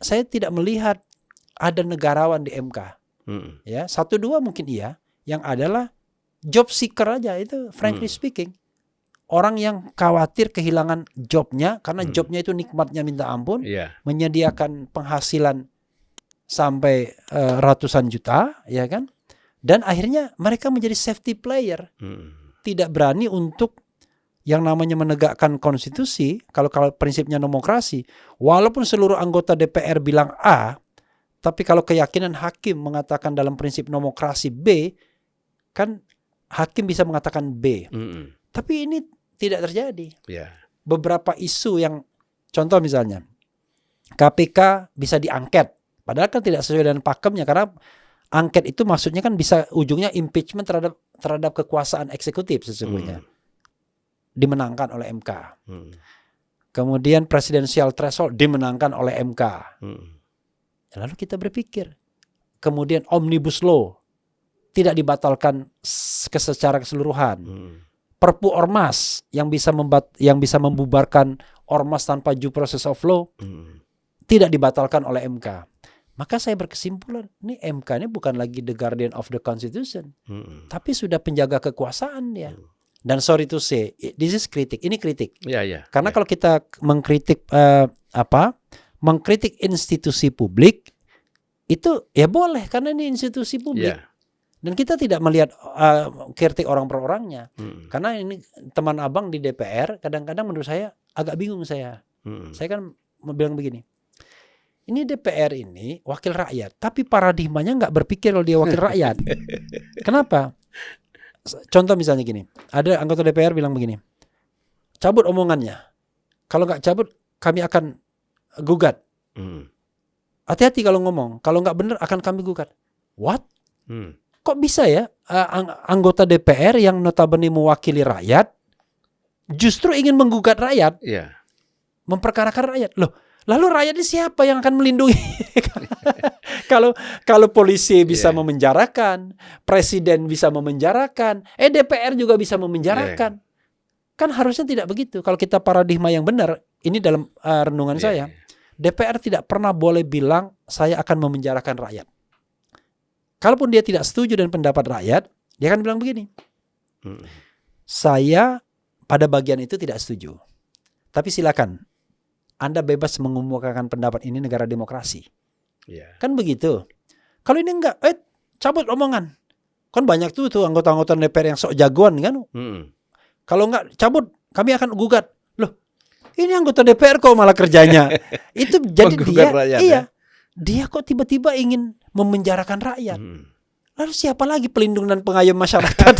saya tidak melihat ada negarawan di MK. Ya, 1-2 mungkin iya, yang adalah job seeker aja itu, frankly speaking. Orang yang khawatir kehilangan jobnya karena jobnya itu nikmatnya minta ampun, menyediakan penghasilan sampai ratusan juta, ya kan? Dan akhirnya mereka menjadi safety player, tidak berani untuk yang namanya menegakkan konstitusi. Kalau prinsipnya demokrasi, walaupun seluruh anggota DPR bilang A, tapi kalau keyakinan hakim mengatakan dalam prinsip demokrasi B, kan hakim bisa mengatakan B. Tapi ini tidak terjadi. Beberapa isu yang, contoh misalnya, KPK bisa diangket, padahal kan tidak sesuai dengan pakemnya, karena angket itu maksudnya kan bisa ujungnya impeachment terhadap kekuasaan eksekutif sesungguhnya. Dimenangkan oleh MK. Kemudian presidensial threshold dimenangkan oleh MK. Lalu kita berpikir, kemudian omnibus law tidak dibatalkan secara keseluruhan. Perpu ormas yang bisa membubarkan ormas tanpa due process of law tidak dibatalkan oleh MK. Maka saya berkesimpulan, ini MK ini bukan lagi the guardian of the constitution, tapi sudah penjaga kekuasaan dia. Dan sorry to say, this is kritik. Ini kritik. Karena kalau kita mengkritik mengkritik institusi publik itu ya boleh, karena ini institusi publik. Dan kita tidak melihat kritik orang per orangnya. Karena ini teman abang di DPR, kadang-kadang menurut saya agak bingung saya. Saya kan bilang begini, ini DPR ini wakil rakyat, tapi paradigmanya nggak berpikir kalau dia wakil rakyat. Kenapa? Contoh misalnya gini, ada anggota DPR bilang begini, cabut omongannya. Kalau nggak cabut, kami akan gugat. Hati-hati kalau ngomong, kalau nggak benar akan kami gugat. What? Kok bisa ya anggota DPR yang notabene mewakili rakyat justru ingin menggugat rakyat, memperkarakan rakyat? Loh, lalu rakyat ini siapa yang akan melindungi? Kalau polisi bisa memenjarakan, presiden bisa memenjarakan, DPR juga bisa memenjarakan. Kan harusnya tidak begitu. Kalau kita paradigma yang benar, ini dalam renungan saya, DPR tidak pernah boleh bilang saya akan memenjarakan rakyat. Kalaupun dia tidak setuju dengan pendapat rakyat, dia akan bilang begini, saya pada bagian itu tidak setuju. Tapi silakan, Anda bebas mengemukakan pendapat, ini negara demokrasi. Kan begitu. Kalau ini enggak, cabut omongan. Kan banyak tuh anggota-anggota DPR yang sok jagoan kan. Kalau enggak cabut, kami akan gugat. Loh, ini anggota DPR kok malah kerjanya. Itu jadi dia, rakyat, dia kok tiba-tiba ingin memenjarakan rakyat. Lalu siapa lagi pelindung dan pengayom masyarakat?